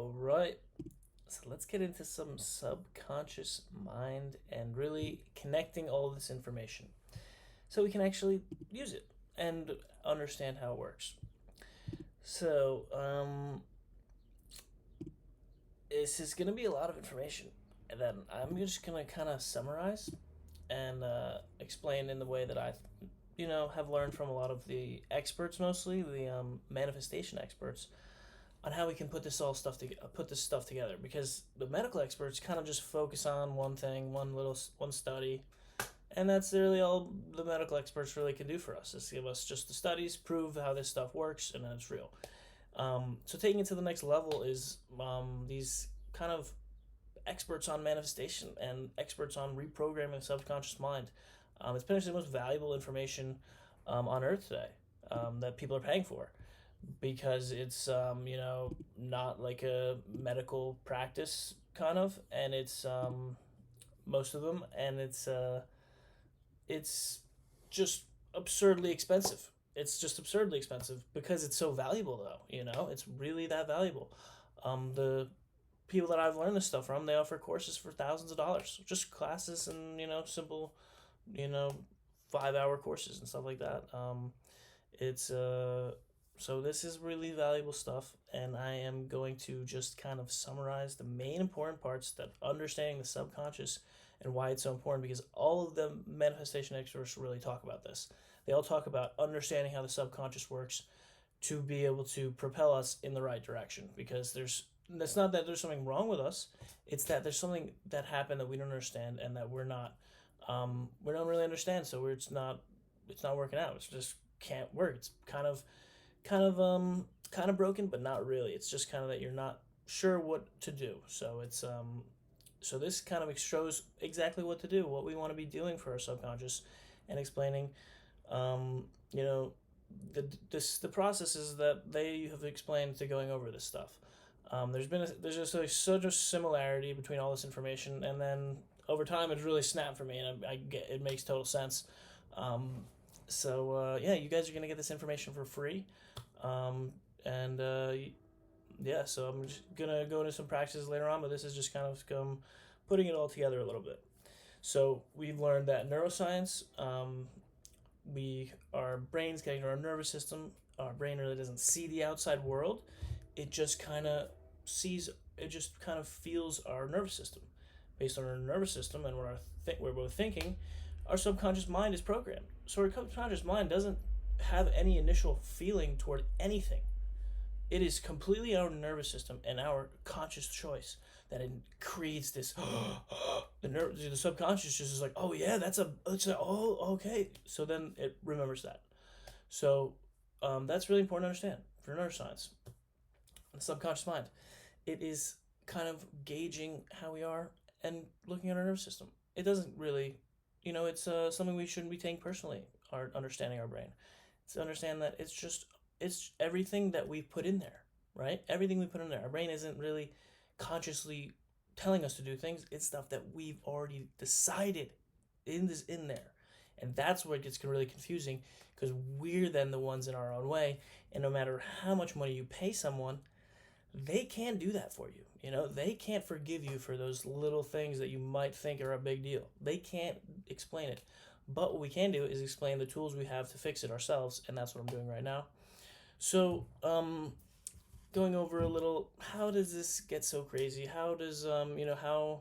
All right. So let's get into some subconscious mind and really connecting all of this information so we can actually use it and understand how it works. So, this is going to be a lot of information and then I'm just going to kind of summarize and explain in the way that have learned from a lot of the experts, mostly the manifestation experts, on how we can put this stuff together, because the medical experts kind of just focus on one thing, one study, and that's really all the medical experts really can do for us is give us just the studies, prove how this stuff works, and that it's real. So taking it to the next level is these kind of experts on manifestation and experts on reprogramming the subconscious mind. It's potentially the most valuable information on Earth today that people are paying for, because it's not like a medical practice kind of, and it's most of them, and it's just absurdly expensive. It's just absurdly expensive because it's so valuable, though. It's really that valuable. The people that I've learned this stuff from, they offer courses for thousands of dollars, just classes and simple, you know 5-hour courses and stuff like that. It's So this is really valuable stuff, and I am going to just kind of summarize the main important parts, that understanding the subconscious and why it's so important, because all of the manifestation experts really talk about this. They all talk about understanding how the subconscious works to be able to propel us in the right direction, because it's not that there's something wrong with us, it's that there's something that happened that we don't understand, and that we don't really understand, so it's not working out. It's just can't work. It's kind of broken, but not really. It's just kind of that you're not sure what to do. So this kind of shows exactly what to do, what we want to be doing for our subconscious, and explaining, um, you know, the processes that they have explained to going over this stuff. There's just like such a similarity between all this information, and then over time it's really snapped for me, and I get it makes total sense. Yeah, you guys are gonna get this information for free, and yeah, so I'm just gonna go into some practices later on, but this is just kind of putting it all together a little bit. So we've learned that neuroscience, our brains getting to our nervous system. Our brain really doesn't see the outside world. It just kind of sees. It just kind of feels our nervous system. Based on our nervous system and what we're both thinking, our subconscious mind is programmed. So our subconscious mind doesn't have any initial feeling toward anything. It is completely our nervous system and our conscious choice that it creates this. The subconscious just is like, oh yeah, oh okay. So then it remembers that. So that's really important to understand for neuroscience. The subconscious mind, it is kind of gauging how we are and looking at our nervous system. It doesn't really, it's something we shouldn't be taking personally. Our understanding our brain, to understand that it's everything that we put in there, right? Everything we put in there. Our brain isn't really consciously telling us to do things. It's stuff that we've already decided in there, and that's where it gets really confusing, because we're then the ones in our own way, and no matter how much money you pay someone, they can't do that for you. They can't forgive you for those little things that you might think are a big deal. They can't explain it. But what we can do is explain the tools we have to fix it ourselves, and that's what I'm doing right now. So, going over a little, how does this get so crazy? How does how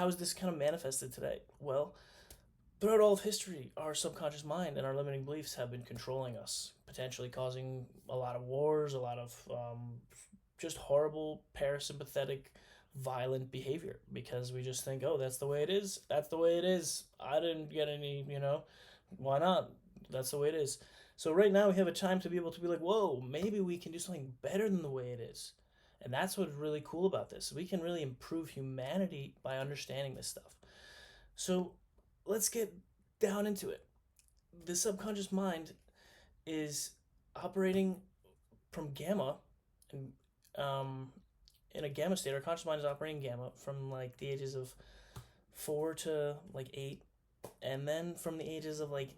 is this kind of manifested today? Well, throughout all of history, our subconscious mind and our limiting beliefs have been controlling us, potentially causing a lot of wars, a lot of just horrible, parasympathetic, violent behavior, because we just think, oh, that's the way it is. That's the way it is. I didn't get any, why not? That's the way it is. So right now we have a time to be able to be like, whoa, maybe we can do something better than the way it is. And that's what's really cool about this. We can really improve humanity by understanding this stuff. So let's get down into it. The subconscious mind is operating from gamma, and um, in a gamma state. Our conscious mind is operating gamma from like the ages of 4 to like 8, and then from the ages of like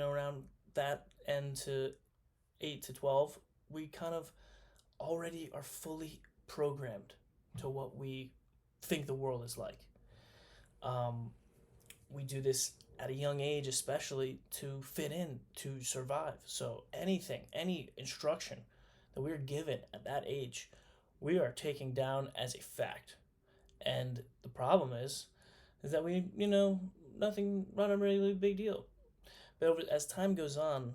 around that end to 8 to 12, we kind of already are fully programmed to what we think the world is like. Um, we do this at a young age, especially to fit in, to survive. So anything, any instruction that we're given at that age, we are taking down as a fact. And the problem is that we, nothing, not a really big deal. But as time goes on,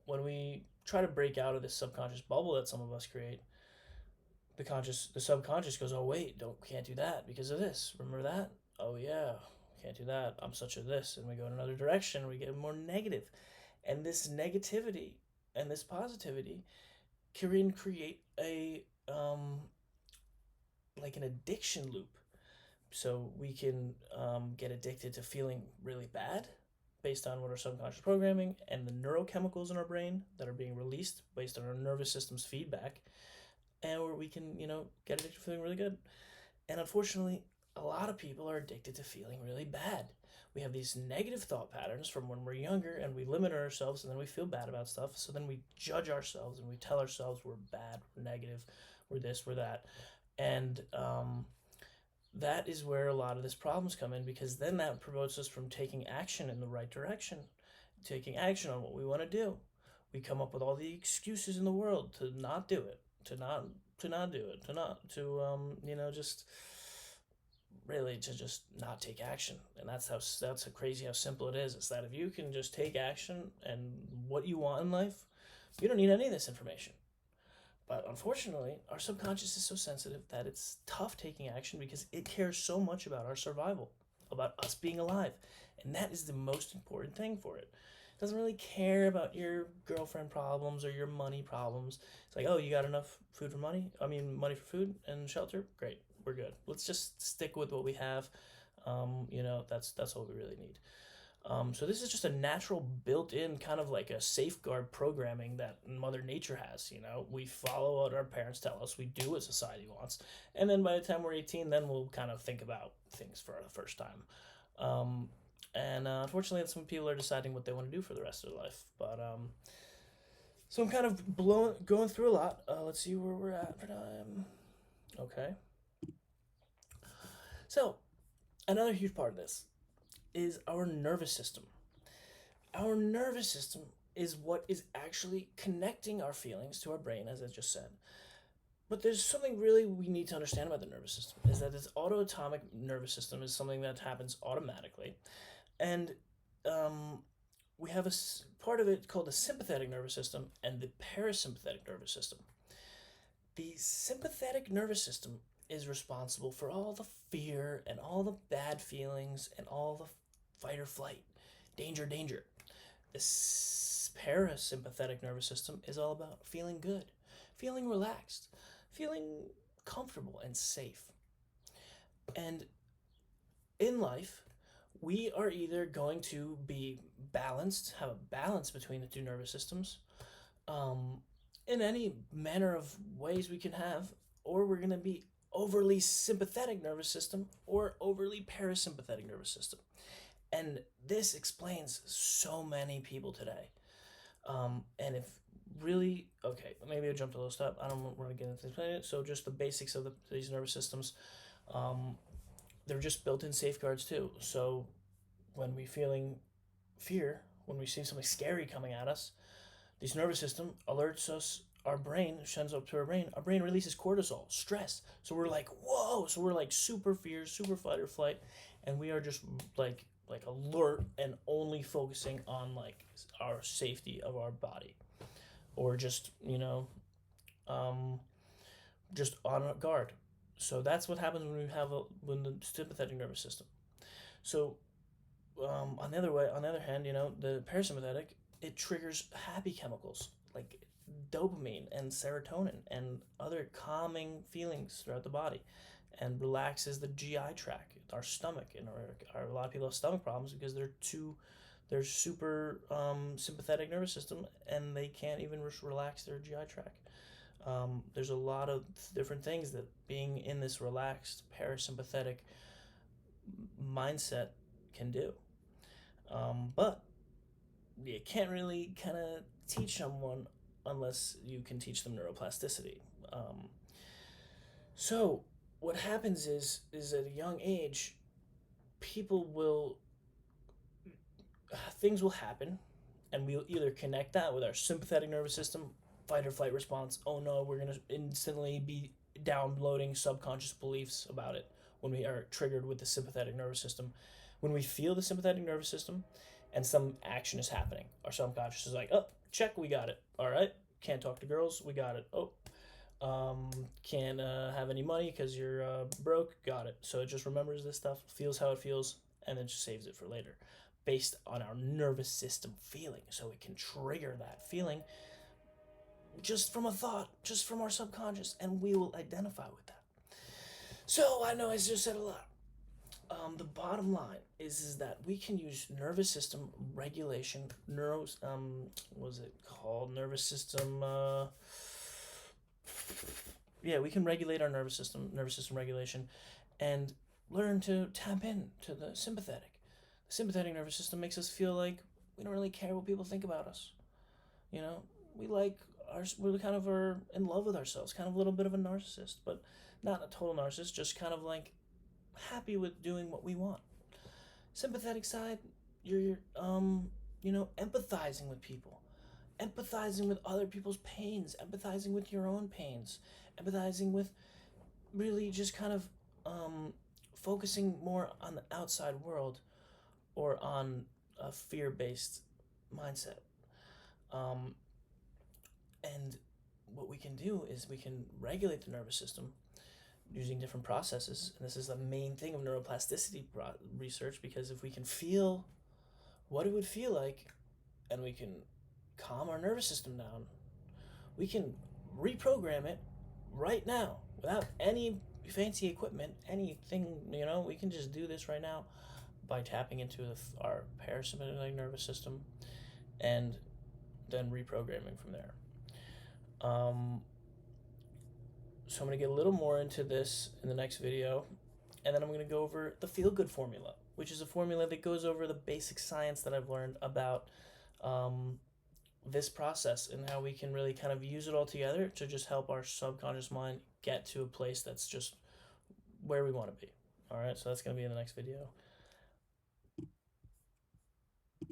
when we try to break out of this subconscious bubble that some of us create, the subconscious goes, oh wait, can't do that because of this. Remember that? Oh yeah, can't do that. I'm such a this, and we go in another direction. We get more negative, and this negativity and this positivity can create a like an addiction loop. So we can get addicted to feeling really bad based on what our subconscious programming and the neurochemicals in our brain that are being released based on our nervous system's feedback, and where we can, get addicted to feeling really good. And unfortunately, a lot of people are addicted to feeling really bad. We have these negative thought patterns from when we're younger, and we limit ourselves, and then we feel bad about stuff. So then we judge ourselves, and we tell ourselves we're bad, we're negative, we're this, we're that. And that is where a lot of this problems come in, because then that promotes us from taking action in the right direction, taking action on what we want to do. We come up with all the excuses in the world to not do it, to not do it, just really to just not take action. And that's how crazy how simple it is. It's that if you can just take action and what you want in life, you don't need any of this information. But unfortunately, our subconscious is so sensitive that it's tough taking action because it cares so much about our survival, about us being alive. And that is the most important thing for it. It doesn't really care about your girlfriend problems or your money problems. It's like, oh, you got enough food for money? I mean, money for food and shelter? Great, we're good. Let's just stick with what we have. That's all we really need. So this is just a natural built-in kind of like a safeguard programming that Mother Nature has. We follow what our parents tell us. We do what society wants. And then by the time we're 18, then we'll kind of think about things for the first time. And unfortunately, some people are deciding what they want to do for the rest of their life. But so I'm kind of going through a lot. Let's see where we're at for time. Okay. So another huge part of this is our nervous system. Our nervous system is what is actually connecting our feelings to our brain, as I just said. But there's something really we need to understand about the nervous system, is that this autonomic nervous system is something that happens automatically. And we have a part of it called the sympathetic nervous system and the parasympathetic nervous system. The sympathetic nervous system is responsible for all the fear and all the bad feelings and all the fight or flight, danger, danger. The parasympathetic nervous system is all about feeling good, feeling relaxed, feeling comfortable and safe. And in life, we are either going to be balanced, have a balance between the two nervous systems, in any manner of ways we can have, or we're going to be overly sympathetic nervous system or overly parasympathetic nervous system. And this explains so many people today. And if really, okay, maybe I jumped a little step. I don't want to get into this. So just the basics of these nervous systems, they're just built-in safeguards too. So when we're feeling fear, when we see something scary coming at us, this nervous system alerts us. Our brain sends up to our brain. Our brain releases cortisol, stress. So we're like, whoa. So we're like super fear, super fight or flight, and we are just like alert and only focusing on like our safety of our body, or just just on guard. So that's what happens when when the sympathetic nervous system. So on the other hand, the parasympathetic, it triggers happy chemicals like dopamine and serotonin and other calming feelings throughout the body, and relaxes the GI tract, our stomach, and a lot of people have stomach problems because they're super sympathetic nervous system, and they can't even relax their GI tract. There's a lot of different things that being in this relaxed parasympathetic mindset can do. But you can't really kind of teach someone unless you can teach them neuroplasticity. So what happens is at a young age, people will things will happen, and we'll either connect that with our sympathetic nervous system, fight or flight response. Oh no, we're gonna instantly be downloading subconscious beliefs about it when we are triggered with the sympathetic nervous system. When we feel the sympathetic nervous system and some action is happening, our subconscious is like, oh, check, we got it. All right, can't talk to girls, we got it. Oh, can't have any money because you're broke, got it. So it just remembers this stuff, feels how it feels, and then just saves it for later based on our nervous system feeling. So it can trigger that feeling just from a thought, just from our subconscious, and we will identify with that. So I know I just said a lot. The bottom line is that we can use nervous system regulation, what was it called? Nervous system. Yeah, we can regulate our nervous system regulation, and learn to tap in to the sympathetic. The sympathetic nervous system makes us feel like we don't really care what people think about us. You know, we like we're kind of are in love with ourselves, kind of a little bit of a narcissist, but not a total narcissist, just kind of like happy with doing what we want. Sympathetic side, you're empathizing with people, empathizing with other people's pains, empathizing with your own pains, empathizing with really just kind of focusing more on the outside world or on a fear-based mindset. Um, and what we can do is we can regulate the nervous system using different processes. And this is the main thing of neuroplasticity research, because if we can feel what it would feel like and we can calm our nervous system down, we can reprogram it right now without any fancy equipment, anything, we can just do this right now by tapping into our parasympathetic nervous system and then reprogramming from there. So I'm going to get a little more into this in the next video, and then I'm going to go over the feel-good formula, which is a formula that goes over the basic science that I've learned about this process and how we can really kind of use it all together to just help our subconscious mind get to a place that's just where we want to be. All right, so that's going to be in the next video.